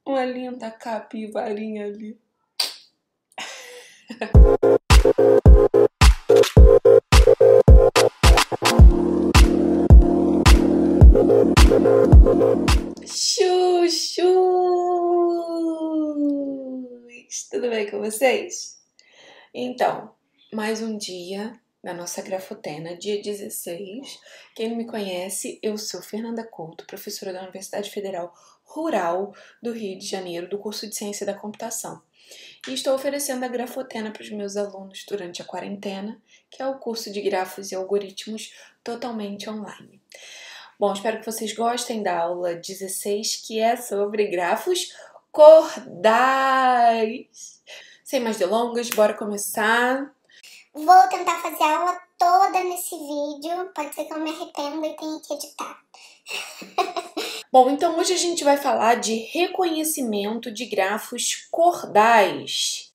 Uma linda capivarinha ali. Chuchu! Tudo bem com vocês? Então, mais um dia na nossa grafotena, dia 16. Quem não me conhece, eu sou Fernanda Couto, professora da Universidade Federal Rural do Rio de Janeiro, do curso de Ciência da Computação. E estou oferecendo a grafotena para os meus alunos durante a quarentena, que é o curso de grafos e algoritmos totalmente online. Bom, espero que vocês gostem da aula 16, que é sobre grafos cordais. Sem mais delongas, bora começar. Vou tentar fazer a aula toda nesse vídeo, pode ser que eu me arrependa e tenha que editar. Bom, então hoje a gente vai falar de reconhecimento de grafos cordais.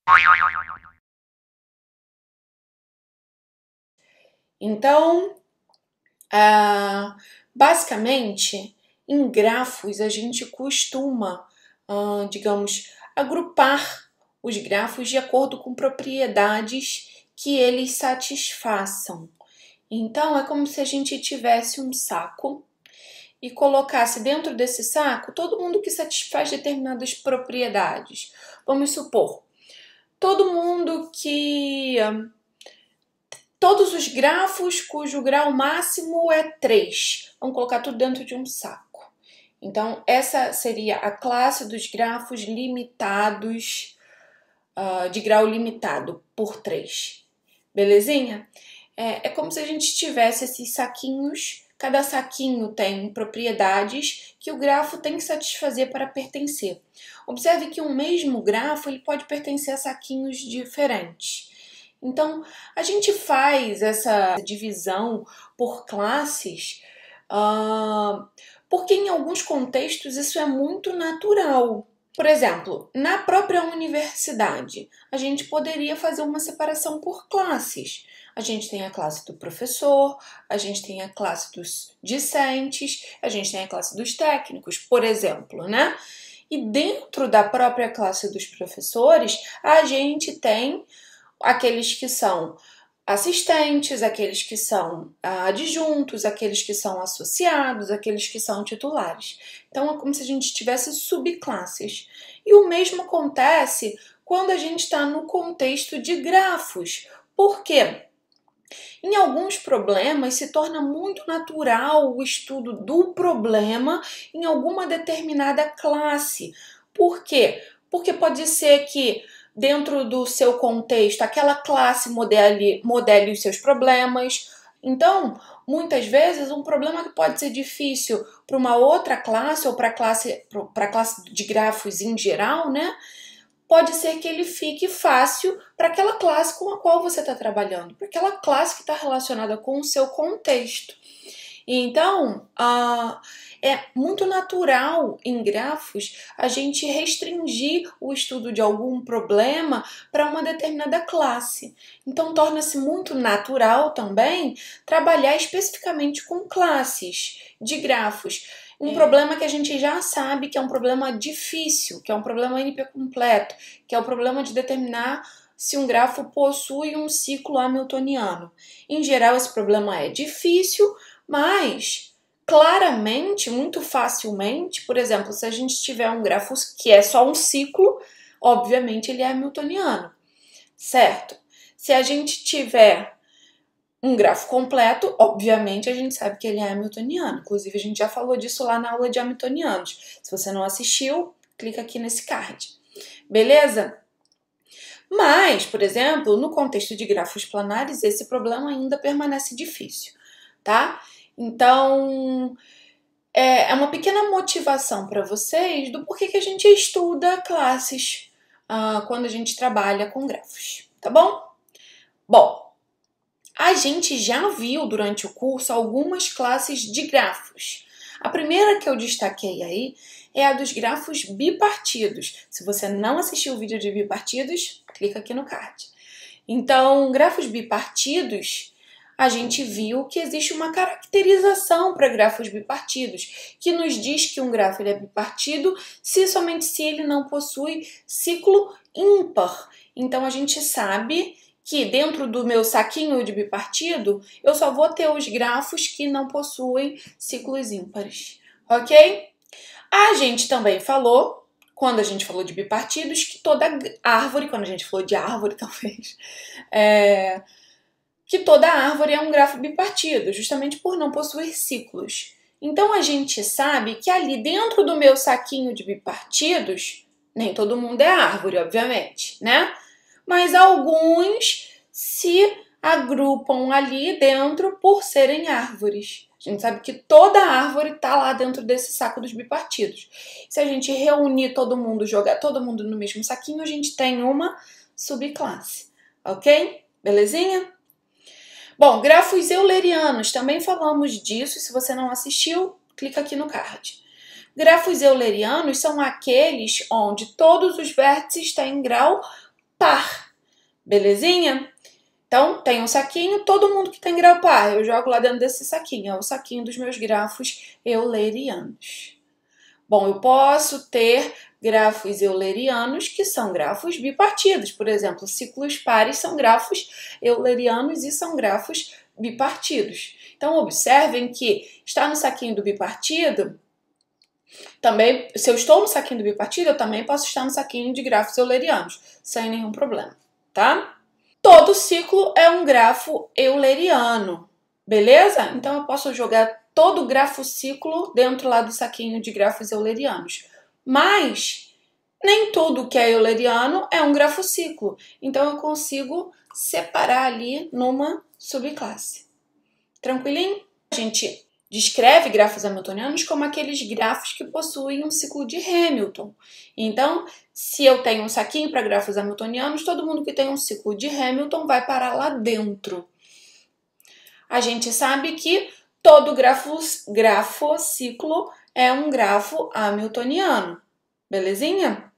Então, basicamente, em grafos a gente costuma, digamos, agrupar os grafos de acordo com propriedades que eles satisfaçam. Então, é como se a gente tivesse um saco e colocasse dentro desse saco todo mundo que satisfaz determinadas propriedades. Vamos supor, todos os grafos cujo grau máximo é 3. Vamos colocar tudo dentro de um saco. Então, essa seria a classe dos grafos limitados, de grau limitado por 3. Belezinha? É como se a gente tivesse esses saquinhos. Cada saquinho tem propriedades que o grafo tem que satisfazer para pertencer. Observe que um mesmo grafo ele pode pertencer a saquinhos diferentes. Então, a gente faz essa divisão por classes porque em alguns contextos isso é muito natural. Por exemplo, na própria universidade, a gente poderia fazer uma separação por classes. A gente tem a classe do professor, a gente tem a classe dos discentes, a gente tem a classe dos técnicos, por exemplo, né? E dentro da própria classe dos professores, a gente tem aqueles que são assistentes, aqueles que são adjuntos, aqueles que são associados, aqueles que são titulares. Então é como se a gente tivesse subclasses. E o mesmo acontece quando a gente está no contexto de grafos. Por quê? Em alguns problemas se torna muito natural o estudo do problema em alguma determinada classe. Por quê? Porque pode ser que dentro do seu contexto, aquela classe modele os seus problemas. Então, muitas vezes, um problema que pode ser difícil para uma outra classe ou para a classe de grafos em geral, né? Pode ser que ele fique fácil para aquela classe com a qual você está trabalhando, para aquela classe que está relacionada com o seu contexto. Então, é muito natural em grafos a gente restringir o estudo de algum problema para uma determinada classe. Então, torna-se muito natural também trabalhar especificamente com classes de grafos. Um problema que a gente já sabe que é um problema difícil, que é um problema NP completo, que é o problema de determinar se um grafo possui um ciclo hamiltoniano. Em geral, esse problema é difícil, mas claramente, muito facilmente, por exemplo, se a gente tiver um grafo que é só um ciclo, obviamente ele é hamiltoniano, certo? Se a gente tiver um grafo completo, obviamente a gente sabe que ele é hamiltoniano. Inclusive, a gente já falou disso lá na aula de hamiltonianos. Se você não assistiu, clica aqui nesse card. Beleza? Mas, por exemplo, no contexto de grafos planares, esse problema ainda permanece difícil, tá? Então, é uma pequena motivação para vocês do porquê que a gente estuda classes quando a gente trabalha com grafos, tá bom? Bom, a gente já viu durante o curso algumas classes de grafos. A primeira que eu destaquei aí é a dos grafos bipartidos. Se você não assistiu o vídeo de bipartidos, clica aqui no card. Então, grafos bipartidos, a gente viu que existe uma caracterização para grafos bipartidos, que nos diz que um grafo ele é bipartido somente se ele não possui ciclo ímpar. Então, a gente sabe que dentro do meu saquinho de bipartido, eu só vou ter os grafos que não possuem ciclos ímpares, ok? A gente também falou, quando a gente falou de bipartidos, que toda árvore, quando a gente falou de árvore talvez, que toda árvore é um grafo bipartido, justamente por não possuir ciclos. Então a gente sabe que ali dentro do meu saquinho de bipartidos, nem todo mundo é árvore, obviamente, né? Mas alguns se agrupam ali dentro por serem árvores. A gente sabe que toda árvore está lá dentro desse saco dos bipartidos. Se a gente reunir todo mundo, jogar todo mundo no mesmo saquinho, a gente tem uma subclasse, ok? Belezinha? Bom, grafos eulerianos, também falamos disso. Se você não assistiu, clica aqui no card. Grafos eulerianos são aqueles onde todos os vértices têm grau par, belezinha? Então, tem um saquinho, todo mundo que tem grau par, eu jogo lá dentro desse saquinho, é o saquinho dos meus grafos eulerianos. Bom, eu posso ter grafos eulerianos que são grafos bipartidos, por exemplo, ciclos pares são grafos eulerianos e são grafos bipartidos. Então, observem que estar no saquinho do bipartido, também, se eu estou no saquinho do bipartido, eu também posso estar no saquinho de grafos eulerianos, sem nenhum problema, tá? Todo ciclo é um grafo euleriano, beleza? Então, eu posso jogar todo o grafo ciclo dentro lá do saquinho de grafos eulerianos. Mas, nem tudo que é euleriano é um grafo ciclo. Então, eu consigo separar ali numa subclasse. Tranquilinho? A gente descreve grafos hamiltonianos como aqueles grafos que possuem um ciclo de Hamilton. Então, se eu tenho um saquinho para grafos hamiltonianos, todo mundo que tem um ciclo de Hamilton vai parar lá dentro. A gente sabe que todo grafociclo é um grafo hamiltoniano, belezinha?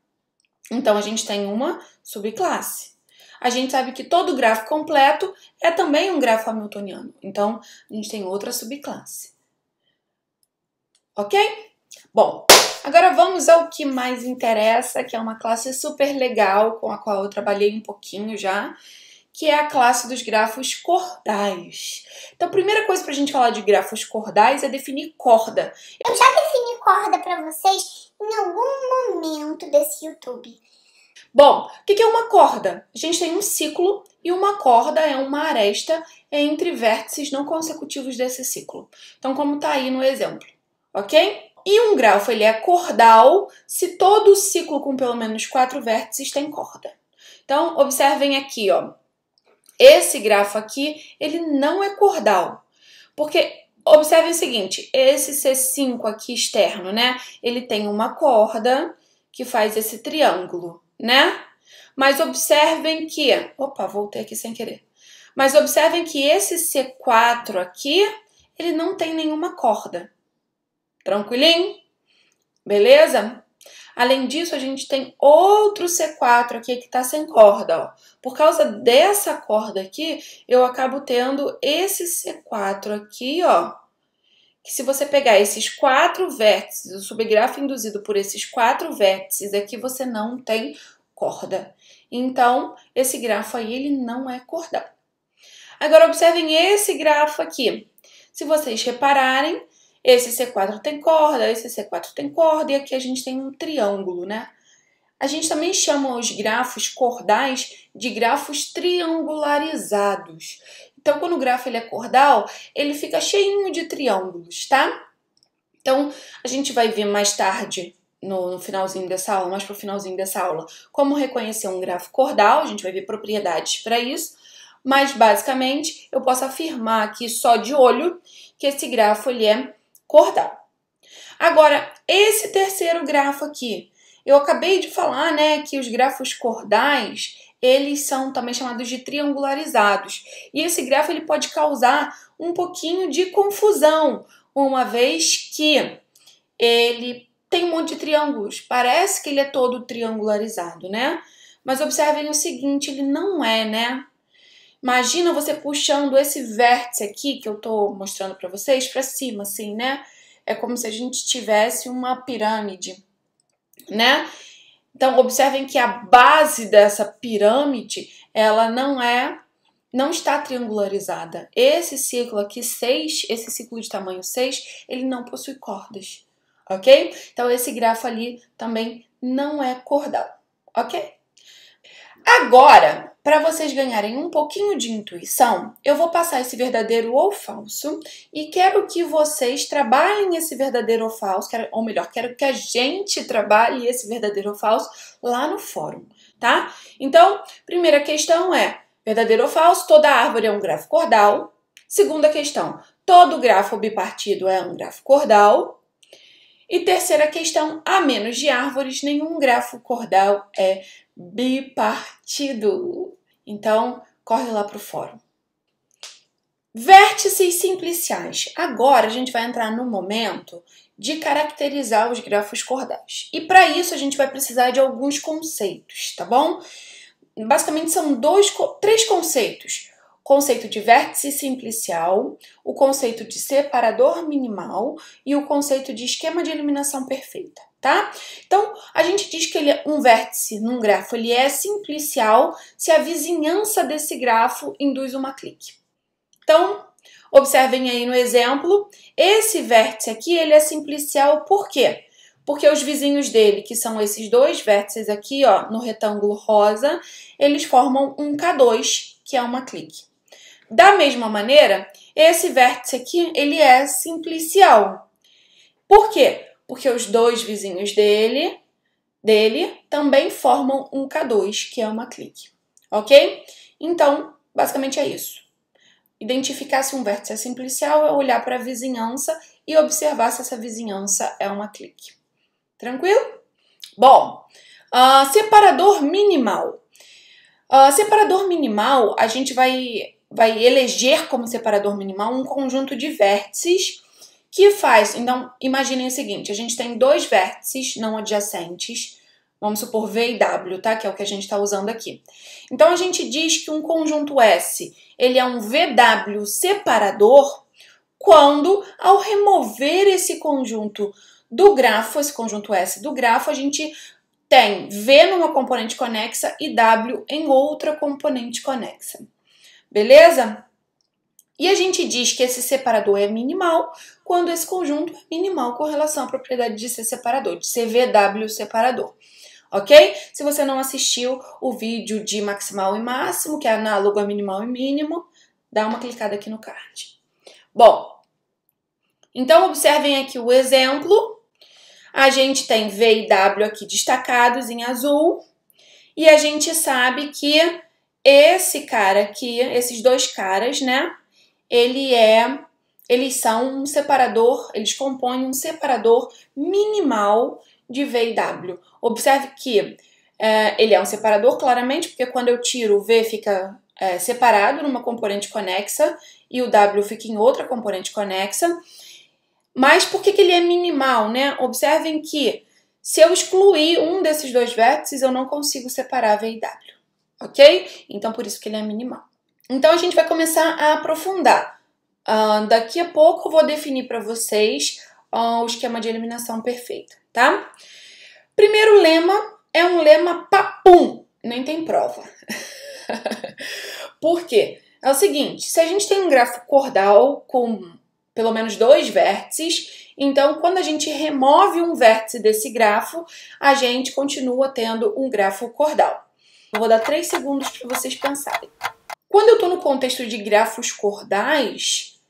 Então, a gente tem uma subclasse. A gente sabe que todo grafo completo é também um grafo hamiltoniano. Então, a gente tem outra subclasse. Ok? Bom, agora vamos ao que mais interessa, que é uma classe super legal, com a qual eu trabalhei um pouquinho já, que é a classe dos grafos cordais. Então, a primeira coisa para a gente falar de grafos cordais é definir corda. Eu já defini corda para vocês em algum momento desse YouTube. Bom, o que é uma corda? A gente tem um ciclo e uma corda é uma aresta entre vértices não consecutivos desse ciclo. Então, como está aí no exemplo, ok? E um grafo ele é cordal se todo o ciclo com pelo menos 4 vértices tem corda. Então, observem aqui, ó. Esse grafo aqui, ele não é cordal. Porque, observem o seguinte, esse C5 aqui externo, né? Ele tem uma corda que faz esse triângulo, né? Mas observem que... Opa, voltei aqui sem querer. Mas observem que esse C4 aqui, ele não tem nenhuma corda. Tranquilinho? Beleza? Além disso, a gente tem outro C4 aqui que está sem corda, ó. Por causa dessa corda aqui, eu acabo tendo esse C4 aqui, ó. Que se você pegar esses 4 vértices, o subgrafo induzido por esses 4 vértices aqui, você não tem corda. Então, esse grafo aí, ele não é cordal. Agora, observem esse grafo aqui. Se vocês repararem, esse C4 tem corda, esse C4 tem corda, e aqui a gente tem um triângulo, né? A gente também chama os grafos cordais de grafos triangularizados. Então, quando o grafo ele é cordal, ele fica cheinho de triângulos, tá? Então, a gente vai ver mais tarde, no finalzinho dessa aula, mais pro finalzinho dessa aula, como reconhecer um grafo cordal. A gente vai ver propriedades para isso. Mas, basicamente, eu posso afirmar aqui só de olho que esse grafo ele é cordal. Agora, esse terceiro grafo aqui, eu acabei de falar, né, que os grafos cordais, eles são também chamados de triangularizados. E esse grafo ele pode causar um pouquinho de confusão, uma vez que ele tem um monte de triângulos. Parece que ele é todo triangularizado, né? Mas observem o seguinte, ele não é, né? Imagina você puxando esse vértice aqui que eu tô mostrando para vocês para cima, assim, né? É como se a gente tivesse uma pirâmide, né? Então, observem que a base dessa pirâmide, ela não está triangularizada. Esse ciclo aqui, 6, esse ciclo de tamanho 6, ele não possui cordas, ok? Então, esse grafo ali também não é cordal, ok? Agora, para vocês ganharem um pouquinho de intuição, eu vou passar esse verdadeiro ou falso e quero que vocês trabalhem esse verdadeiro ou falso, ou melhor, quero que a gente trabalhe esse verdadeiro ou falso lá no fórum, tá? Então, primeira questão é: verdadeiro ou falso, toda árvore é um grafo cordal. Segunda questão, todo grafo bipartido é um grafo cordal. E terceira questão, a menos de árvores, nenhum grafo cordal é bipartido. Então, corre lá para o fórum. Vértices simpliciais. Agora a gente vai entrar no momento de caracterizar os grafos cordais. E para isso a gente vai precisar de alguns conceitos, tá bom? Basicamente são três conceitos. O conceito de vértice simplicial, o conceito de separador minimal e o conceito de esquema de eliminação perfeita, tá? Então, a gente diz que um vértice num grafo ele é simplicial se a vizinhança desse grafo induz uma clique. Então, observem aí no exemplo, esse vértice aqui ele é simplicial por quê? Porque os vizinhos dele, que são esses dois vértices aqui, ó, no retângulo rosa, eles formam um K2, que é uma clique. Da mesma maneira, esse vértice aqui, ele é simplicial. Por quê? Porque os dois vizinhos dele também formam um K2, que é uma clique. Ok? Então, basicamente é isso. Identificar se um vértice é simplicial é olhar para a vizinhança e observar se essa vizinhança é uma clique. Tranquilo? Bom, separador minimal. Separador minimal, a gente vai eleger como separador minimal um conjunto de vértices que faz... Então, imaginem o seguinte, a gente tem dois vértices não adjacentes, vamos supor V e W, tá? Que é o que a gente está usando aqui. Então, a gente diz que um conjunto S, ele é um VW separador quando, ao remover esse conjunto do grafo, esse conjunto S do grafo, a gente tem V numa componente conexa e W em outra componente conexa. Beleza? E a gente diz que esse separador é minimal quando esse conjunto é minimal com relação à propriedade de ser separador, de ser VW separador. Ok? Se você não assistiu o vídeo de maximal e máximo, que é análogo a minimal e mínimo, dá uma clicada aqui no card. Bom, então observem aqui o exemplo. A gente tem V e W aqui destacados em azul. E a gente sabe que esse cara aqui, esses dois caras, né? Eles são um separador, eles compõem um separador minimal de V e W. Observe que ele é um separador, claramente, porque quando eu tiro o V fica separado numa componente conexa e o W fica em outra componente conexa. Mas por que ele é minimal, né? Observem que se eu excluir um desses dois vértices, eu não consigo separar V e W, ok? Então, por isso que ele é minimal. Então, a gente vai começar a aprofundar. Daqui a pouco eu vou definir para vocês o esquema de eliminação perfeita, tá? Primeiro lema é um lema papum, nem tem prova. Por quê? É o seguinte, se a gente tem um grafo cordal com pelo menos dois vértices, então quando a gente remove um vértice desse grafo, a gente continua tendo um grafo cordal. Eu vou dar 3 segundos para vocês pensarem. Quando eu estou no contexto de grafos cordais,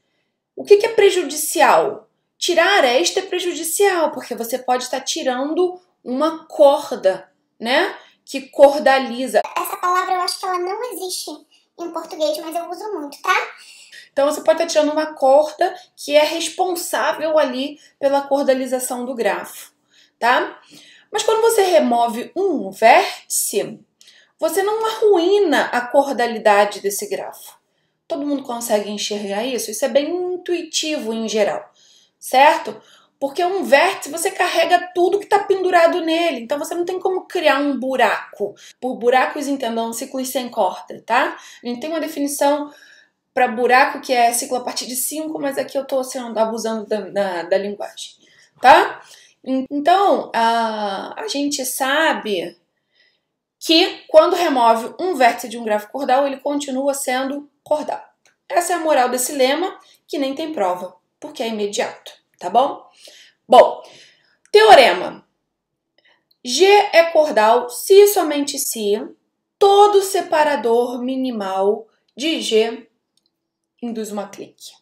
o que é prejudicial? Tirar a aresta é prejudicial, porque você pode estar tirando uma corda, né? Que cordaliza. Essa palavra eu acho que ela não existe em português, mas eu uso muito, tá? Então, você pode estar tirando uma corda que é responsável ali pela cordalização do grafo, tá? Mas quando você remove um vértice, você não arruína a cordalidade desse grafo. Todo mundo consegue enxergar isso? Isso é bem intuitivo em geral, certo? Porque um vértice você carrega tudo que está pendurado nele, então você não tem como criar um buraco. Por buracos entendam ciclos sem corda, tá? A gente tem uma definição para buraco que é ciclo a partir de 5, mas aqui eu estou abusando da linguagem, tá? Então, a gente sabe que quando remove um vértice de um grafo cordal, ele continua sendo cordal. Essa é a moral desse lema, que nem tem prova, porque é imediato, tá bom? Bom, teorema. G é cordal se e somente se todo separador minimal de G induz uma clique.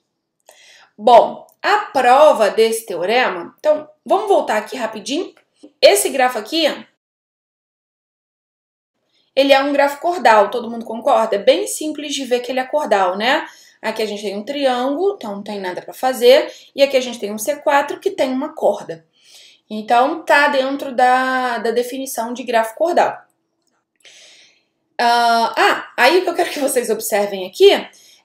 Bom, a prova desse teorema, então vamos voltar aqui rapidinho. Esse grafo aqui, ele é um grafo cordal, todo mundo concorda? É bem simples de ver que ele é cordal, né? Aqui a gente tem um triângulo, então não tem nada para fazer. E aqui a gente tem um C4 que tem uma corda. Então, tá dentro da definição de grafo cordal. Aí o que eu quero que vocês observem aqui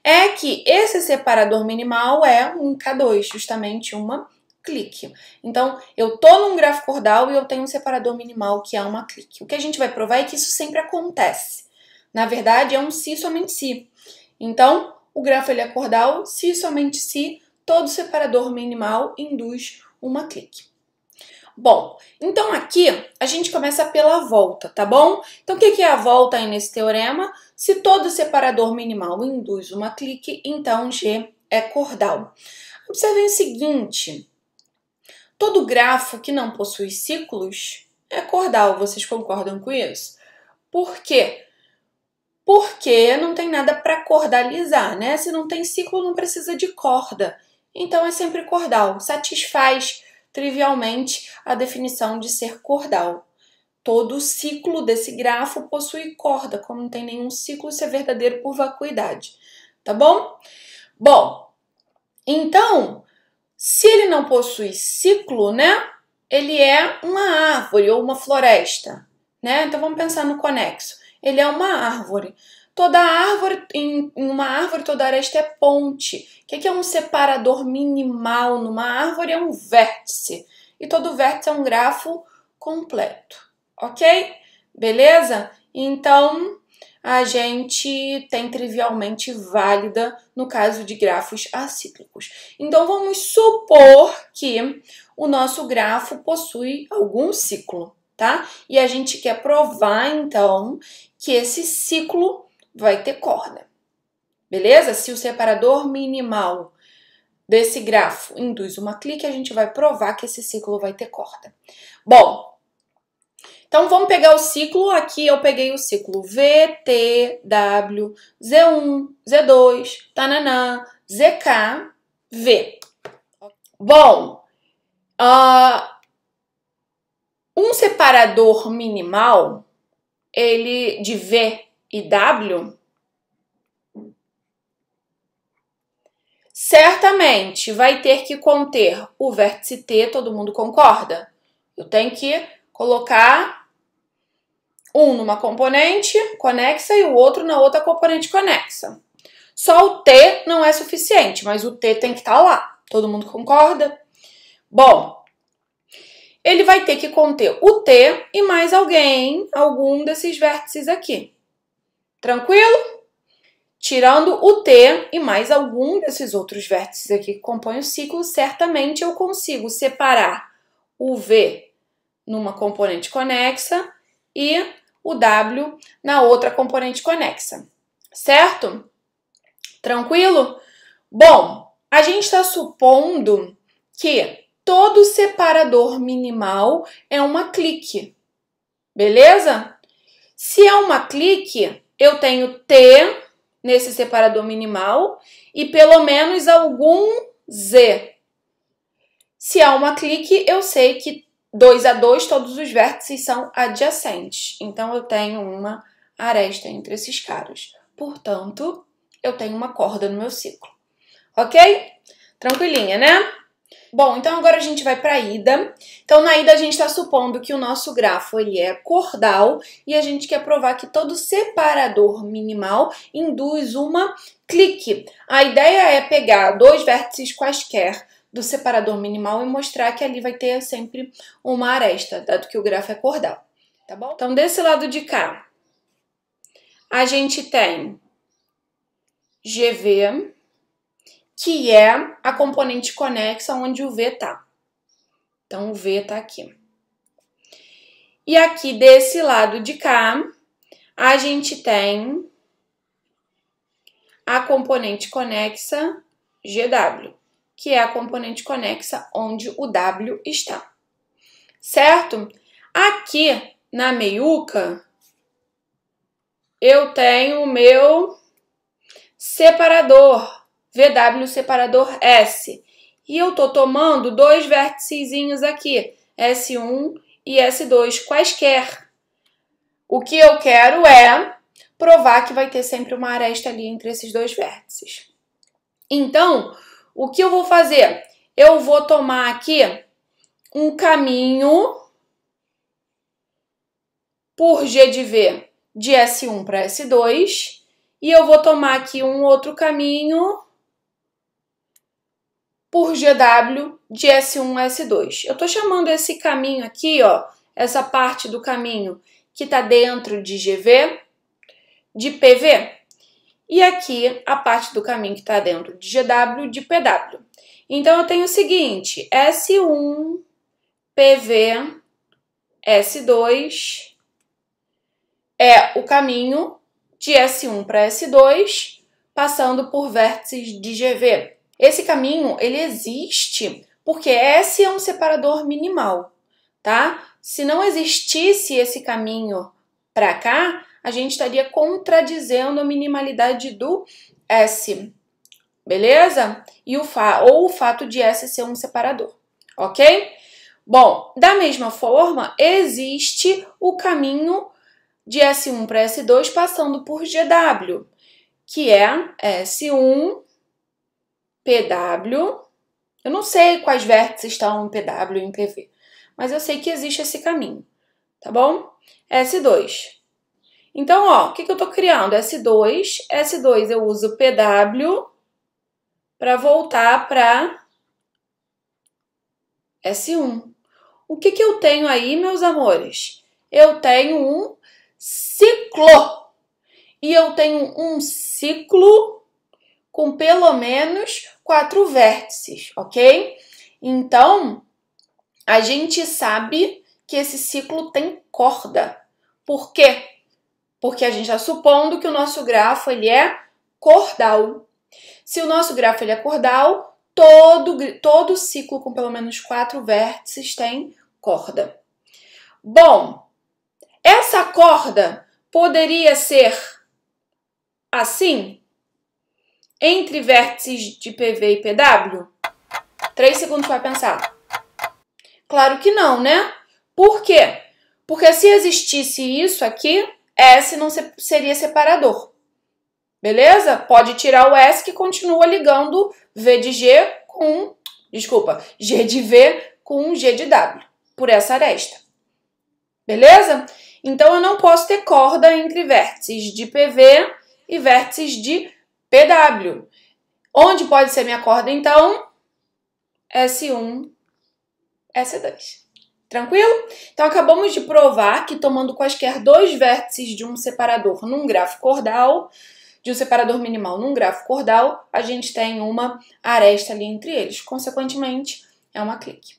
é que esse separador minimal é um K2, justamente uma clique. Então, eu tô num grafo cordal e eu tenho um separador minimal que é uma clique. O que a gente vai provar é que isso sempre acontece. Na verdade, é um se somente se. Então, o grafo ele é cordal se somente se todo separador minimal induz uma clique. Bom, então aqui a gente começa pela volta, tá bom? Então, o que é a volta aí nesse teorema? Se todo separador minimal induz uma clique, então G é cordal. Observem o seguinte, todo grafo que não possui ciclos é cordal, vocês concordam com isso? Por quê? Porque não tem nada para cordalizar, né? Se não tem ciclo, não precisa de corda. Então, é sempre cordal, satisfaz trivialmente a definição de ser cordal. Todo ciclo desse grafo possui corda, como não tem nenhum ciclo, isso é verdadeiro por vacuidade, tá bom? Bom, então, se ele não possui ciclo, né, ele é uma árvore ou uma floresta, né? Então, vamos pensar no conexo. Ele é uma árvore. Toda árvore, em uma árvore, toda aresta é ponte. O que é um separador minimal numa árvore? É um vértice. E todo vértice é um grafo completo. Ok? Beleza? Então, a gente tem trivialmente válida no caso de grafos acíclicos. Então, vamos supor que o nosso grafo possui algum ciclo, tá? E a gente quer provar, então, que esse ciclo vai ter corda, beleza? Se o separador minimal desse grafo induz uma clique, a gente vai provar que esse ciclo vai ter corda. Bom, então vamos pegar o ciclo, aqui eu peguei o ciclo V, T, W, Z1, Z2, tananã, ZK, V. Bom, um separador minimal, ele de V e W, certamente vai ter que conter o vértice T, todo mundo concorda? Eu tenho que colocar um numa componente conexa e o outro na outra componente conexa. Só o T não é suficiente, mas o T tem que estar lá. Todo mundo concorda? Bom, ele vai ter que conter o T e mais algum desses vértices aqui. Tranquilo? Tirando o T e mais algum desses outros vértices aqui que compõem o ciclo, certamente eu consigo separar o V numa componente conexa e o W na outra componente conexa. Certo? Tranquilo? Bom, a gente está supondo que todo separador minimal é uma clique. Beleza? Se é uma clique, eu tenho T nesse separador minimal e pelo menos algum Z. Se há uma clique, eu sei que 2 a 2 todos os vértices são adjacentes. Então, eu tenho uma aresta entre esses caras. Portanto, eu tenho uma corda no meu ciclo. Ok? Tranquilinha, né? Bom, então agora a gente vai para a ida. Então, na ida a gente está supondo que o nosso grafo ele é cordal e a gente quer provar que todo separador minimal induz uma clique. A ideia é pegar dois vértices quaisquer do separador minimal e mostrar que ali vai ter sempre uma aresta, dado que o grafo é cordal, tá bom? Então, desse lado de cá, a gente tem GV, que é a componente conexa onde o V tá. Então, o V tá aqui. E aqui desse lado de cá, a gente tem a componente conexa GW, que é a componente conexa onde o W está. Certo? Aqui na meiuca, eu tenho o meu separador, VW separador S. E eu tô tomando dois vérticezinhos aqui, S1 e S2, quaisquer. O que eu quero é provar que vai ter sempre uma aresta ali entre esses dois vértices. Então, o que eu vou fazer? Eu vou tomar aqui um caminho por G de V de S1 para S2 e eu vou tomar aqui um outro caminho por GW de S1 a S2. Eu tô chamando esse caminho aqui, ó, essa parte do caminho que tá dentro de GV, de PV. E aqui a parte do caminho que tá dentro de GW, de PW. Então, eu tenho o seguinte, S1, PV, S2 é o caminho de S1 para S2, passando por vértices de GV. Esse caminho, ele existe porque S é um separador minimal, tá? Se não existisse esse caminho para cá, a gente estaria contradizendo a minimalidade do S, beleza? E o fato de S ser um separador, ok? Bom, da mesma forma, existe o caminho de S1 para S2 passando por GW, que é S1, PW. Eu não sei quais vértices estão em PW e em PV, mas eu sei que existe esse caminho, tá bom? S2. Então, ó, o que eu tô criando? S2. S2 eu uso PW para voltar para S1. O que eu tenho aí, meus amores? Eu tenho um ciclo. E eu tenho um ciclo com pelo menos 4 vértices, ok? Então, a gente sabe que esse ciclo tem corda. Por quê? Porque a gente está supondo que o nosso grafo ele é cordal. Se o nosso grafo ele é cordal, todo ciclo com pelo menos 4 vértices tem corda. Bom, essa corda poderia ser assim, entre vértices de PV e PW? 3 segundos para pensar. Claro que não, né? Por quê? Porque se existisse isso aqui, S não seria separador. Beleza? Pode tirar o S que continua ligando V de G com... Desculpa, G de V com G de W, por essa aresta. Beleza? Então, eu não posso ter corda entre vértices de PV e vértices de PW. Onde pode ser minha corda, então? S1, S2. Tranquilo? Então, acabamos de provar que tomando quaisquer dois vértices de um separador num grafo cordal, de um separador minimal num grafo cordal, a gente tem uma aresta ali entre eles. Consequentemente, é uma clique.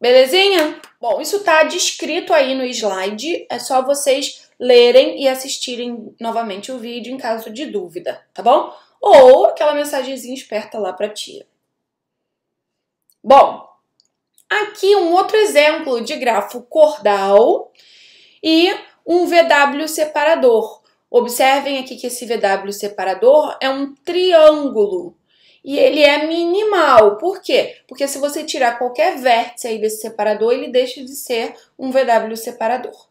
Belezinha? Bom, isso está descrito aí no slide, é só vocês lerem e assistirem novamente o vídeo em caso de dúvida, tá bom? Ou aquela mensagenzinha esperta lá para tia. Bom, aqui um outro exemplo de grafo cordal e um VW separador. Observem aqui que esse VW separador é um triângulo e ele é minimal. Por quê? Porque se você tirar qualquer vértice aí desse separador, ele deixa de ser um VW separador.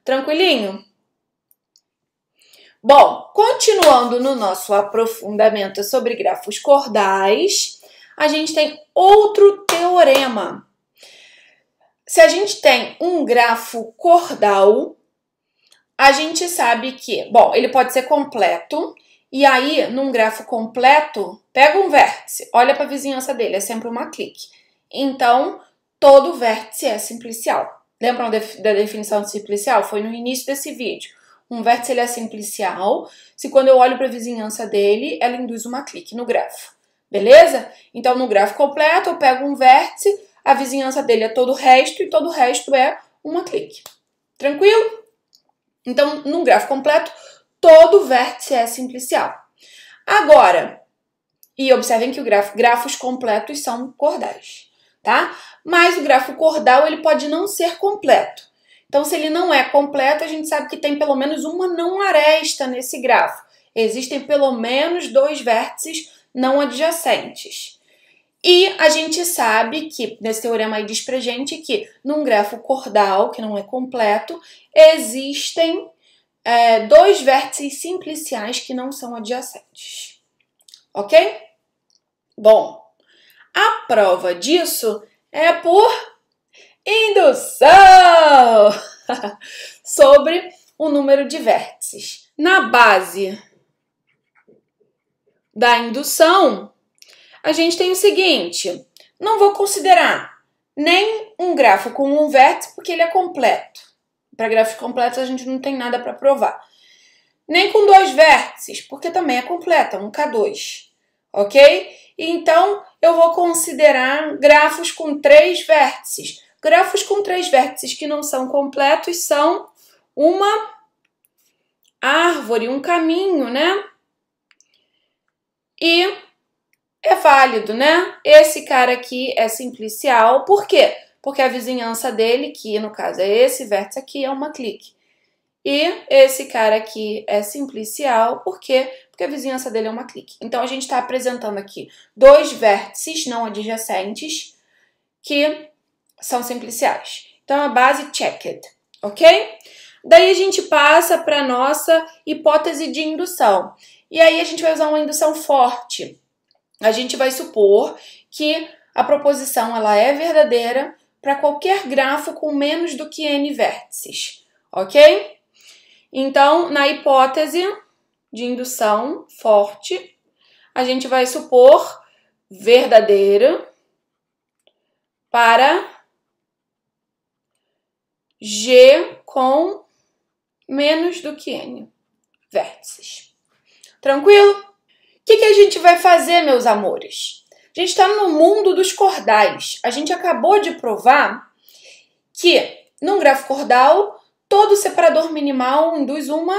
Tranquilinho? Bom, continuando no nosso aprofundamento sobre grafos cordais, a gente tem outro teorema. Se a gente tem um grafo cordal, a gente sabe que, bom, ele pode ser completo E aí, num grafo completo, pega um vértice, olha para a vizinhança dele, é sempre uma clique. Então, todo vértice é simplicial. Lembram da definição de simplicial? Foi no início desse vídeo. Um vértice ele é simplicial se quando eu olho para a vizinhança dele, ela induz uma clique no grafo. Beleza? Então, no grafo completo, eu pego um vértice, a vizinhança dele é todo o resto e todo o resto é uma clique. Tranquilo? Então, num grafo completo, todo vértice é simplicial. Agora, e observem que grafos completos são cordais, tá? Mas o grafo cordal ele pode não ser completo. Então, se ele não é completo, a gente sabe que tem pelo menos uma não aresta nesse grafo. Existem pelo menos 2 vértices não adjacentes. E a gente sabe que, nesse teorema aí diz pra gente que num grafo cordal, que não é completo, existem 2 vértices simpliciais que não são adjacentes. Ok? Bom, a prova disso é por indução sobre o número de vértices. Na base da indução, a gente tem o seguinte, não vou considerar nem um grafo com um vértice porque ele é completo. Para grafos completos a gente não tem nada para provar. Nem com 2 vértices, porque também é completa, um K2, ok? Então, eu vou considerar grafos com 3 vértices. Grafos com 3 vértices que não são completos são uma árvore, um caminho, né? E é válido, né? Esse cara aqui é simplicial. Por quê? Porque a vizinhança dele, que no caso é esse vértice aqui, é uma clique. E esse cara aqui é simplicial. Por quê? Porque a vizinhança dele é uma clique. Então, a gente está apresentando aqui 2 vértices não adjacentes que são simpliciais. Então, a base checked, ok? Daí, a gente passa para a nossa hipótese de indução. E aí, a gente vai usar uma indução forte. A gente vai supor que a proposição ela é verdadeira para qualquer grafo com menos do que n vértices, ok? Então, na hipótese de indução forte, a gente vai supor verdadeira para G com menos do que n vértices. Tranquilo? O que a gente vai fazer, meus amores? A gente está no mundo dos cordais. A gente acabou de provar que, num grafo cordal, todo separador minimal induz uma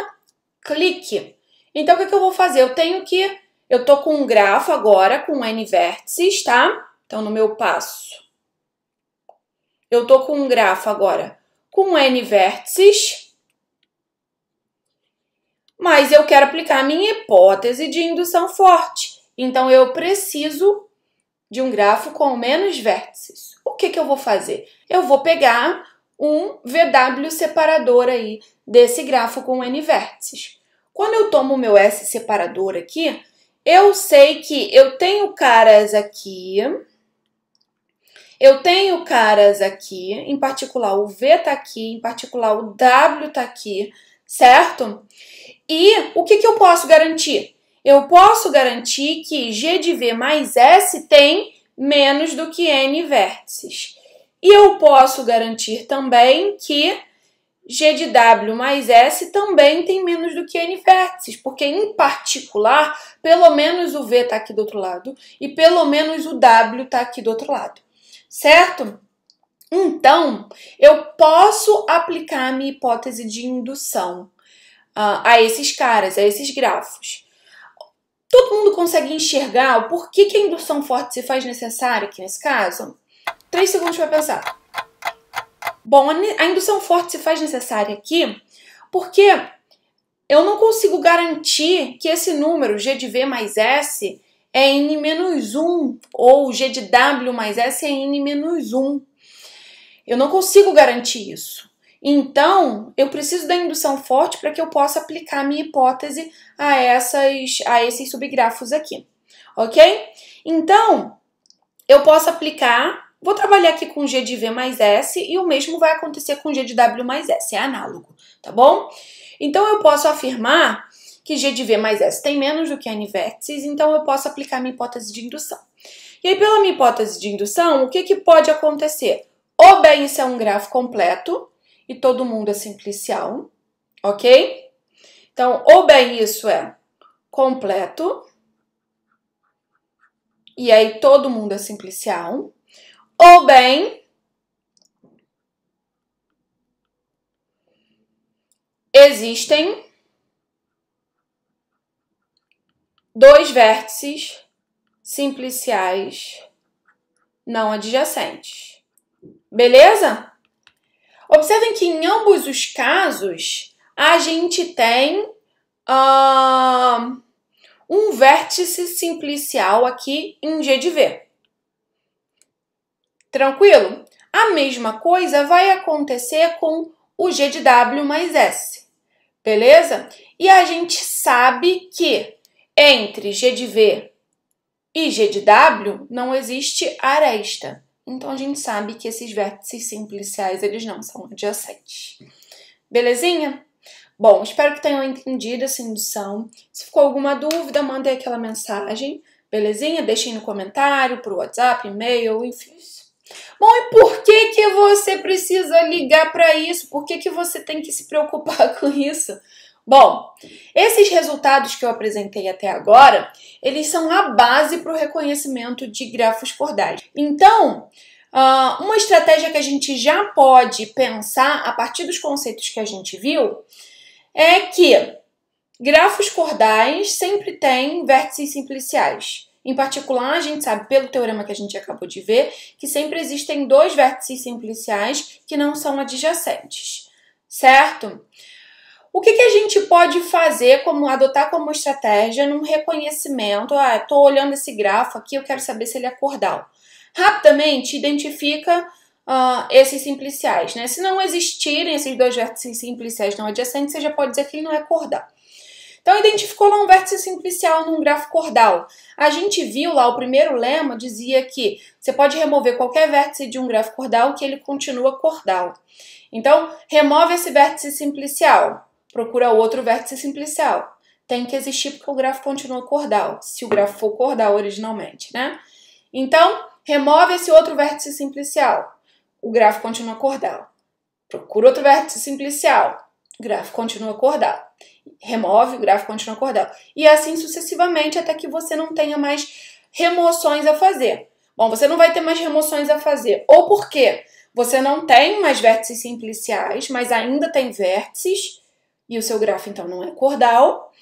clique. Então, o que eu vou fazer? Eu tô com um grafo agora com n vértices, tá? Então, no meu passo, eu tô com um grafo agora com n vértices, mas eu quero aplicar a minha hipótese de indução forte. Então, eu preciso de um grafo com menos vértices. O que eu vou fazer? Eu vou pegar um VW separador aí desse grafo com n vértices. Quando eu tomo o meu S separador aqui, eu sei que eu tenho caras aqui, em particular o V tá aqui, em particular o W tá aqui, certo? E o que eu posso garantir? Eu posso garantir que G de V mais S tem menos do que N vértices. E eu posso garantir também que G de W mais S também tem menos do que N vértices, porque, em particular, pelo menos o V está aqui do outro lado e pelo menos o W está aqui do outro lado, certo? Então, eu posso aplicar a minha hipótese de indução a esses caras, a esses grafos. Todo mundo consegue enxergar o porquê que a indução forte se faz necessária aqui nesse caso? 3 segundos para pensar. Bom, a indução forte se faz necessária aqui porque eu não consigo garantir que esse número, G de V mais S, é N-1, ou G de W mais S é N-1. Eu não consigo garantir isso. Então, eu preciso da indução forte para que eu possa aplicar a minha hipótese a esses subgrafos aqui, ok? Então, eu posso aplicar, vou trabalhar aqui com G de V mais S e o mesmo vai acontecer com G de W mais S, é análogo, tá bom? Então, eu posso afirmar que G de V mais S tem menos do que N vértices, então eu posso aplicar minha hipótese de indução. E aí, pela minha hipótese de indução, o que pode acontecer? Ou bem isso é um grafo completo e todo mundo é simplicial, ok? Então, ou bem isso é completo e aí todo mundo é simplicial, ou bem existem dois vértices simpliciais não adjacentes. Beleza? Observem que em ambos os casos a gente tem um vértice simplicial aqui em G de V. Tranquilo? A mesma coisa vai acontecer com o G de W mais S. Beleza? E a gente sabe que entre G de V e G de W não existe aresta. Então, a gente sabe que esses vértices simpliciais, eles não são adjacentes. Belezinha? Bom, espero que tenham entendido essa indução. Se ficou alguma dúvida, mandem aquela mensagem. Belezinha? Deixem no comentário, por WhatsApp, e-mail, enfim. Bom, e por que você precisa ligar para isso? Por que você tem que se preocupar com isso? Bom, esses resultados que eu apresentei até agora, eles são a base para o reconhecimento de grafos cordais. Então, uma estratégia que a gente já pode pensar a partir dos conceitos que a gente viu é que grafos cordais sempre têm vértices simpliciais. Em particular, a gente sabe pelo teorema que a gente acabou de ver que sempre existem dois vértices simpliciais que não são adjacentes, certo? O que a gente pode fazer, adotar como estratégia num reconhecimento? Estou olhando esse grafo aqui, eu quero saber se ele é cordal. Rapidamente, identifica esses simpliciais, né? Se não existirem esses dois vértices simpliciais não adjacentes, você já pode dizer que ele não é cordal. Então, identificou lá um vértice simplicial num grafo cordal. A gente viu lá, o primeiro lema dizia que você pode remover qualquer vértice de um grafo cordal que ele continua cordal. Então, remove esse vértice simplicial. Procura outro vértice simplicial. Tem que existir porque o grafo continua cordal, se o grafo for cordal originalmente, né? Então, remove esse outro vértice simplicial. O grafo continua cordal. Procura outro vértice simplicial. O grafo continua cordal. Remove, o grafo continua cordal. E assim sucessivamente até que você não tenha mais remoções a fazer. Bom, você não vai ter mais remoções a fazer. Ou porque você não tem mais vértices simpliciais, mas ainda tem vértices, e o seu grafo, então, não é cordal,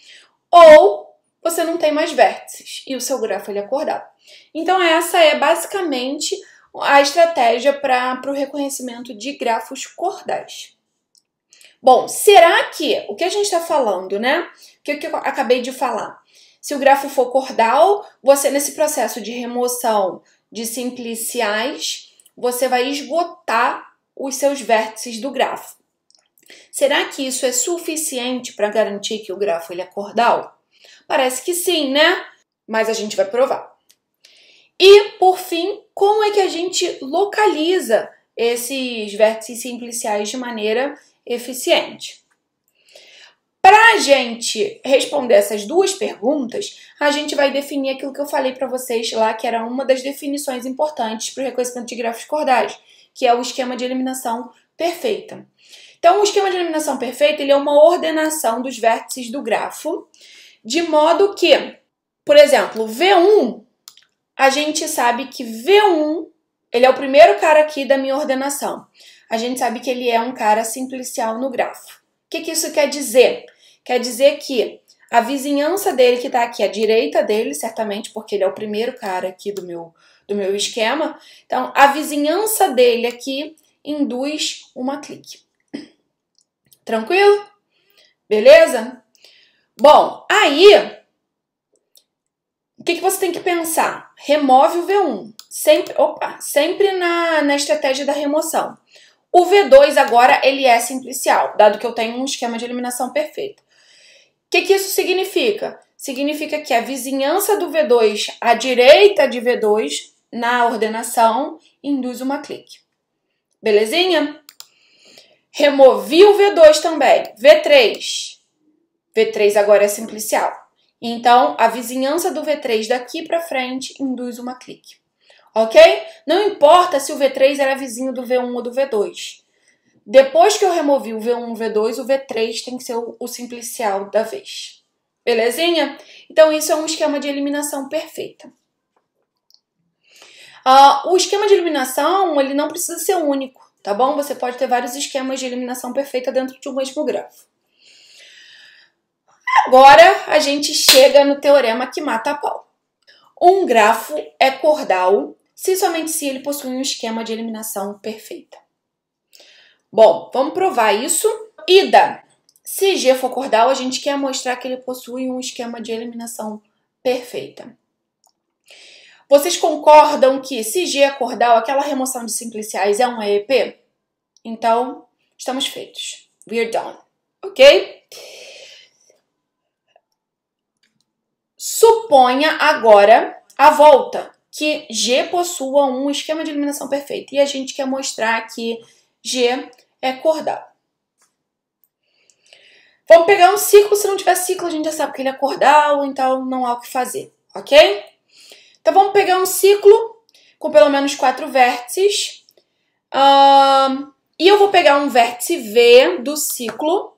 ou você não tem mais vértices, e o seu grafo ele é cordal. Então, essa é basicamente a estratégia para o reconhecimento de grafos cordais. Bom, será que, o que a gente está falando, né? O que eu acabei de falar? Se o grafo for cordal, você, nesse processo de remoção de simpliciais, você vai esgotar os seus vértices do grafo. Será que isso é suficiente para garantir que o grafo ele é cordal? Parece que sim, né? Mas a gente vai provar. E, por fim, como é que a gente localiza esses vértices simpliciais de maneira eficiente? Para a gente responder essas duas perguntas, a gente vai definir aquilo que eu falei para vocês lá, que era uma das definições importantes para o reconhecimento de grafos cordais, que é o esquema de eliminação perfeita. Então, o esquema de eliminação perfeita ele é uma ordenação dos vértices do grafo, de modo que, por exemplo, V1, a gente sabe que V1, ele é o primeiro cara aqui da minha ordenação. A gente sabe que ele é um cara simplicial no grafo. O que isso quer dizer? Quer dizer que a vizinhança dele que está aqui à direita dele, certamente, porque ele é o primeiro cara aqui do meu esquema. Então, a vizinhança dele aqui induz uma clique. Tranquilo? Beleza? Bom, aí, o que você tem que pensar? Remove o V1. Sempre na estratégia da remoção. O V2 agora, ele é simplicial, dado que eu tenho um esquema de eliminação perfeito. O que isso significa? Significa que a vizinhança do V2 à direita de V2 na ordenação induz uma clique. Belezinha? Removi o V2 também. V3. V3 agora é simplicial. Então, a vizinhança do V3 daqui para frente induz uma clique. Ok? Não importa se o V3 era vizinho do V1 ou do V2. Depois que eu removi o V1 e o V2, o V3 tem que ser o simplicial da vez. Belezinha? Então, isso é um esquema de eliminação perfeita. O esquema de eliminação, ele não precisa ser único, tá bom? Você pode ter vários esquemas de eliminação perfeita dentro de um mesmo grafo. Agora, a gente chega no teorema que mata a pau. Um grafo é cordal se somente se ele possui um esquema de eliminação perfeita. Bom, vamos provar isso. Ida. Se G for cordal, a gente quer mostrar que ele possui um esquema de eliminação perfeita. Vocês concordam que se G é cordal, aquela remoção de simpliciais é um EEP? Então, estamos feitos. We're done. Ok? Suponha agora a volta que G possua um esquema de eliminação perfeita. E a gente quer mostrar que G é cordal. Vamos pegar um ciclo. Se não tiver ciclo, a gente já sabe que ele é cordal, então não há o que fazer, ok? Então, vamos pegar um ciclo com pelo menos 4 vértices. E eu vou pegar um vértice V do ciclo,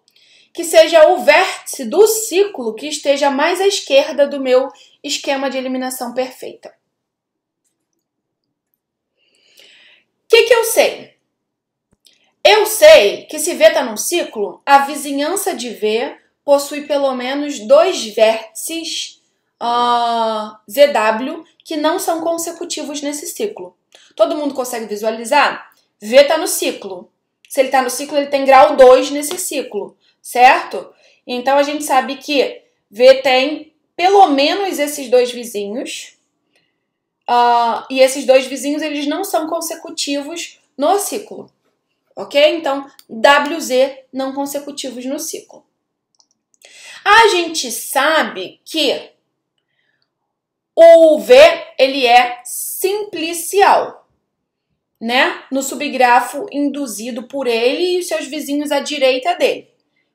que seja o vértice do ciclo que esteja mais à esquerda do meu esquema de eliminação perfeita. O que eu sei? Eu sei que se V está num ciclo, a vizinhança de V possui pelo menos 2 vértices ZW que não são consecutivos nesse ciclo. Todo mundo consegue visualizar? V está no ciclo. Se ele está no ciclo, ele tem grau 2 nesse ciclo, certo? Então, a gente sabe que V tem pelo menos esses 2 vizinhos. E esses 2 vizinhos, eles não são consecutivos no ciclo. Ok? Então, WZ não consecutivos no ciclo. A gente sabe que o V, ele é simplicial, né? No subgrafo induzido por ele e os seus vizinhos à direita dele.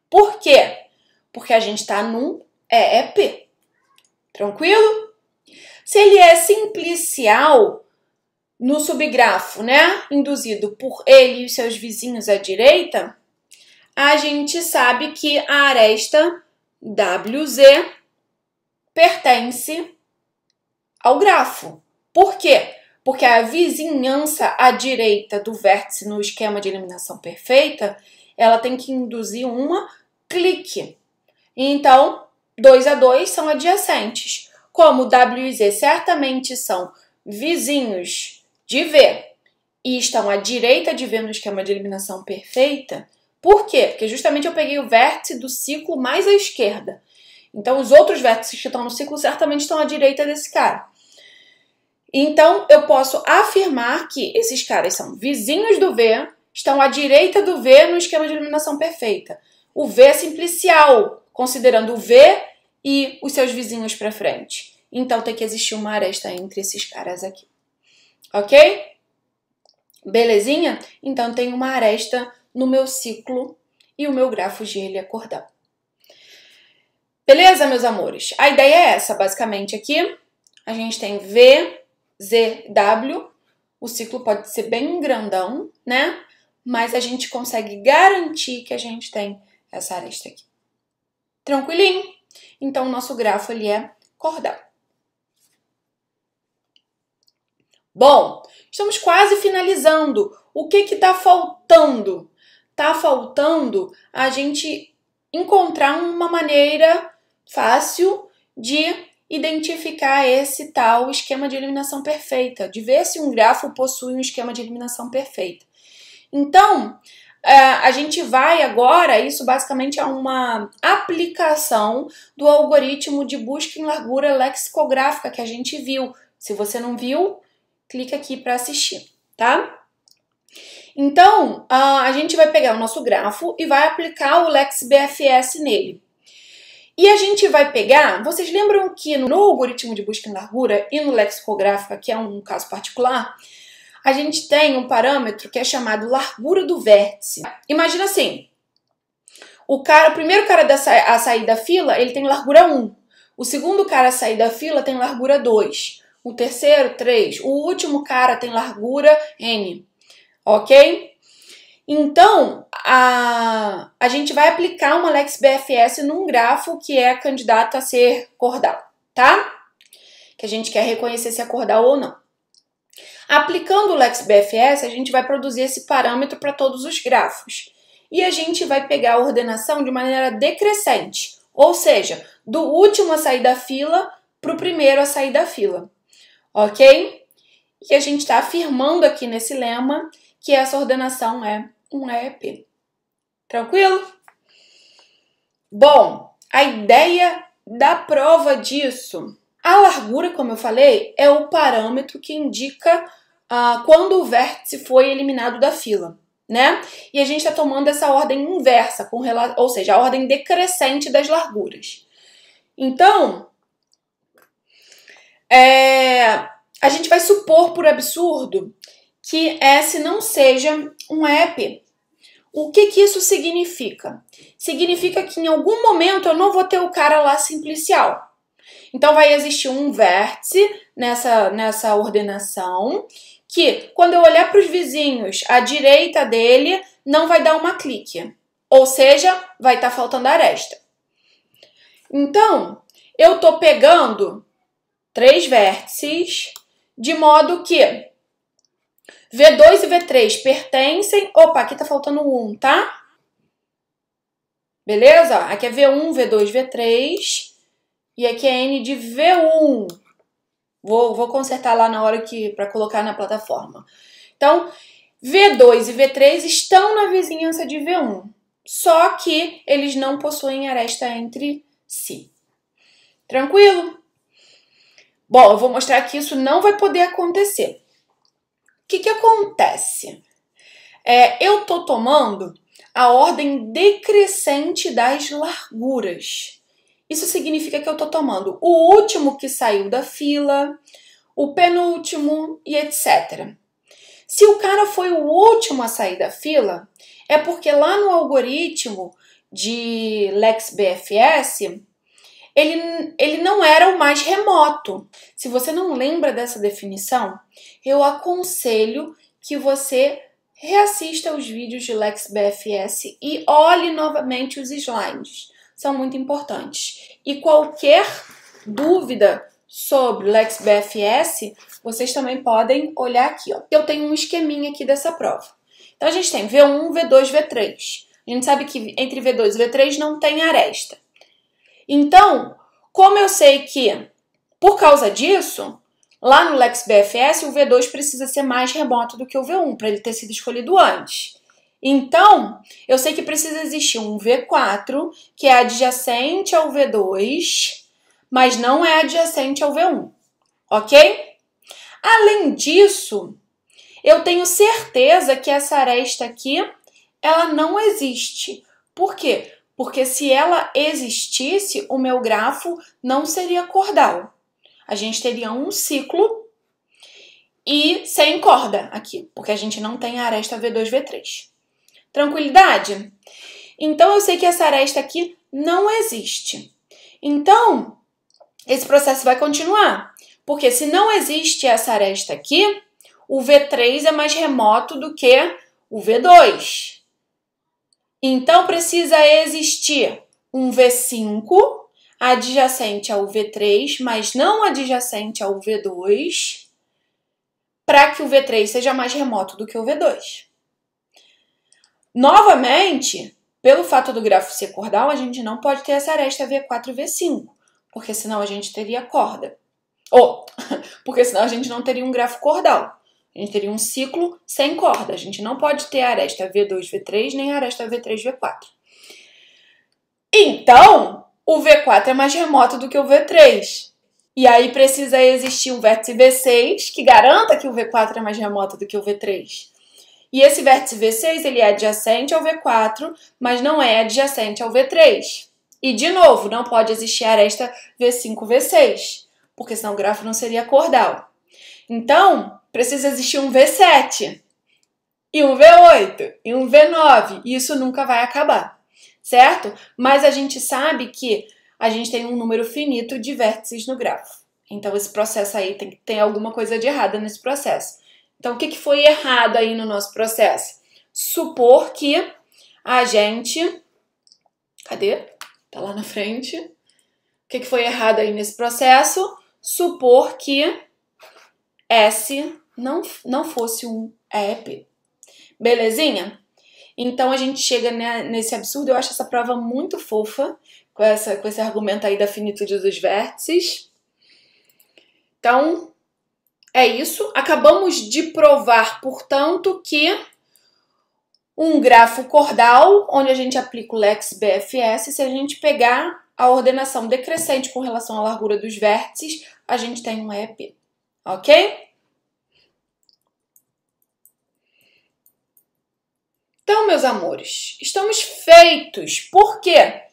Por quê? Porque a gente está num EEP. Tranquilo? Se ele é simplicial no subgrafo, né, induzido por ele e os seus vizinhos à direita, a gente sabe que a aresta WZ pertence ao grafo. Por quê? Porque a vizinhança à direita do vértice no esquema de eliminação perfeita, ela tem que induzir uma clique. Então, 2 a 2 são adjacentes. Como W e Z certamente são vizinhos de V e estão à direita de V no esquema de eliminação perfeita. Por quê? Porque justamente eu peguei o vértice do ciclo mais à esquerda. Então, os outros vértices que estão no ciclo certamente estão à direita desse cara. Então, eu posso afirmar que esses caras são vizinhos do V, estão à direita do V no esquema de eliminação perfeita. O V é simplicial, considerando o V e os seus vizinhos para frente. Então, tem que existir uma aresta entre esses caras aqui. Ok? Belezinha? Então, tem uma aresta no meu ciclo e o meu grafo G ele é cordal. Beleza, meus amores? A ideia é essa, basicamente, aqui. A gente tem V, Z, W. O ciclo pode ser bem grandão, né? Mas a gente consegue garantir que a gente tem essa aresta aqui. Tranquilinho? Então, o nosso grafo ele é cordal. Bom, estamos quase finalizando. O que está faltando? Está faltando a gente encontrar uma maneira fácil de identificar esse tal esquema de eliminação perfeita, de ver se um grafo possui um esquema de eliminação perfeita. Então, a gente vai agora, isso basicamente é uma aplicação do algoritmo de busca em largura lexicográfica que a gente viu. Se você não viu, clica aqui para assistir, tá? Então, a gente vai pegar o nosso grafo e vai aplicar o LexBFS nele. E a gente vai pegar, vocês lembram que no algoritmo de busca em largura e no lexicográfica, que é um caso particular, a gente tem um parâmetro que é chamado largura do vértice. Imagina assim, o primeiro cara a sair da fila, ele tem largura 1. O segundo cara a sair da fila tem largura 2. O terceiro, 3. O último cara tem largura N. Ok? Então, a gente vai aplicar uma LexBFS num grafo que é candidato a ser cordal, tá? Que a gente quer reconhecer se é cordal ou não. Aplicando o LexBFS, a gente vai produzir esse parâmetro para todos os grafos. E a gente vai pegar a ordenação de maneira decrescente, ou seja, do último a sair da fila para o primeiro a sair da fila, ok? E a gente está afirmando aqui nesse lema que essa ordenação é um EP. Tranquilo? Bom, a ideia da prova disso, a largura, como eu falei, é o parâmetro que indica quando o vértice foi eliminado da fila, né? E a gente está tomando essa ordem inversa, ou seja, a ordem decrescente das larguras. Então, a gente vai supor, por absurdo, que S não seja um EP. O que isso significa? Significa que em algum momento eu não vou ter o cara lá simplicial. Então vai existir um vértice nessa ordenação que, quando eu olhar para os vizinhos, à direita dele não vai dar uma clique. Ou seja, vai estar faltando aresta. Então, eu estou pegando 3 vértices de modo que V2 e V3 pertencem... Opa, aqui está faltando 1, tá? Beleza? Aqui é V1, V2, V3 e aqui é N de V1. Vou consertar lá na hora para colocar na plataforma. Então, V2 e V3 estão na vizinhança de V1, só que eles não possuem aresta entre si. Tranquilo? Bom, eu vou mostrar que isso não vai poder acontecer. O que acontece? Eu estou tomando a ordem decrescente das larguras. Isso significa que eu estou tomando o último que saiu da fila, o penúltimo e etc. Se o cara foi o último a sair da fila, é porque lá no algoritmo de LexBFS, ele não era o mais remoto. Se você não lembra dessa definição, eu aconselho que você reassista os vídeos de LexBFS e olhe novamente os slides. São muito importantes. E qualquer dúvida sobre LexBFS, vocês também podem olhar aqui, ó. Eu tenho um esqueminha aqui dessa prova. Então, a gente tem V1, V2, V3. A gente sabe que entre V2 e V3 não tem aresta. Então, como eu sei que, por causa disso, lá no LexBFS, o V2 precisa ser mais remoto do que o V1, para ele ter sido escolhido antes. Então, eu sei que precisa existir um V4, que é adjacente ao V2, mas não é adjacente ao V1, ok? Além disso, eu tenho certeza que essa aresta aqui, ela não existe. Por quê? Porque se ela existisse, o meu grafo não seria cordal. A gente teria um ciclo e sem corda aqui, porque a gente não tem a aresta V2, V3. Tranquilidade? Então, eu sei que essa aresta aqui não existe. Então, esse processo vai continuar. Porque se não existe essa aresta aqui, o V3 é mais remoto do que o V2. Então, precisa existir um V5 adjacente ao V3, mas não adjacente ao V2, para que o V3 seja mais remoto do que o V2. Novamente, pelo fato do grafo ser cordal, a gente não pode ter essa aresta V4 e V5, porque senão a gente teria corda. Porque senão a gente não teria um grafo cordal. A gente teria um ciclo sem corda. A gente não pode ter a aresta V2, V3, nem a aresta V3, V4. Então, o V4 é mais remoto do que o V3. E aí precisa existir um vértice V6 que garanta que o V4 é mais remoto do que o V3. E esse vértice V6, ele é adjacente ao V4, mas não é adjacente ao V3. E, de novo, não pode existir aresta V5, V6, porque senão o grafo não seria cordal. Então, precisa existir um V7, e um V8, e um V9, e isso nunca vai acabar. certo? Mas a gente sabe que a gente tem um número finito de vértices no grafo. Então, esse processo aí tem alguma coisa de errada nesse processo. Então, o que foi errado aí no nosso processo? Supor que a gente... Cadê? Tá lá na frente. O que foi errado aí nesse processo? Supor que S não fosse um EP. Belezinha? Então, a gente chega nesse absurdo. Eu acho essa prova muito fofa, com esse argumento aí da finitude dos vértices. Então, é isso. Acabamos de provar, portanto, que um grafo cordal, onde a gente aplica o Lex BFS, se a gente pegar a ordenação decrescente com relação à largura dos vértices, a gente tem um EP, ok? Então, meus amores, estamos feitos. Por quê?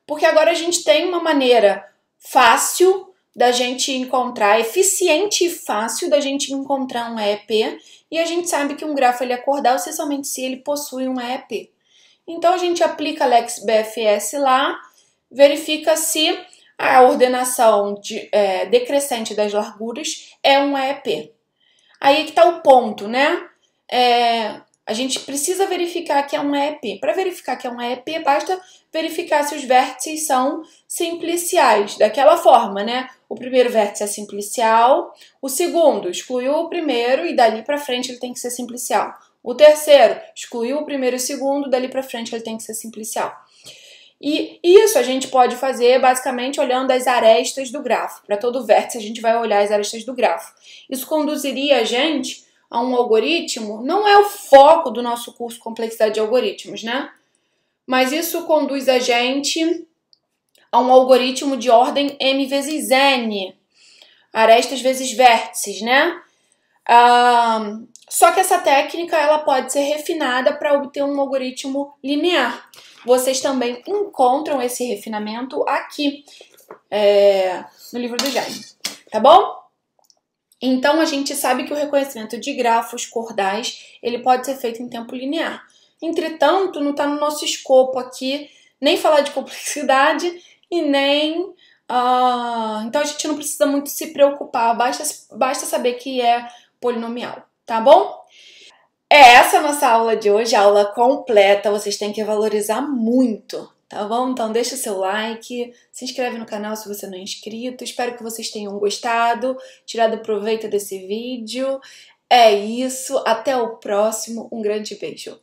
Porque agora a gente tem uma maneira fácil da gente encontrar, eficiente e fácil da gente encontrar um EP, e a gente sabe que um grafo ele é cordal somente se ele possui um EP. Então a gente aplica Lex BFS lá, verifica se a ordenação decrescente das larguras é um EP. Aí que está o ponto, né? A gente precisa verificar que é um EP. Para verificar que é um EP, basta verificar se os vértices são simpliciais, daquela forma, né? O primeiro vértice é simplicial, o segundo excluiu o primeiro e dali para frente ele tem que ser simplicial. O terceiro excluiu o primeiro e o segundo, dali para frente ele tem que ser simplicial. E isso a gente pode fazer basicamente olhando as arestas do grafo. Para todo vértice a gente vai olhar as arestas do grafo. Isso conduziria a gente a um algoritmo, não é o foco do nosso curso Complexidade de Algoritmos, né? Mas isso conduz a gente a um algoritmo de ordem M vezes N, arestas vezes vértices, né? Só que essa técnica ela pode ser refinada para obter um algoritmo linear. Vocês também encontram esse refinamento aqui no livro do Jaime, tá bom? Então, a gente sabe que o reconhecimento de grafos cordais ele pode ser feito em tempo linear. Entretanto, não está no nosso escopo aqui nem falar de complexidade e nem... então, a gente não precisa muito se preocupar, basta saber que é polinomial, tá bom? Essa a nossa aula de hoje, a aula completa, vocês têm que valorizar muito, tá bom? Então deixa o seu like, se inscreve no canal se você não é inscrito, espero que vocês tenham gostado, tirado proveito desse vídeo. É isso, até o próximo, um grande beijo!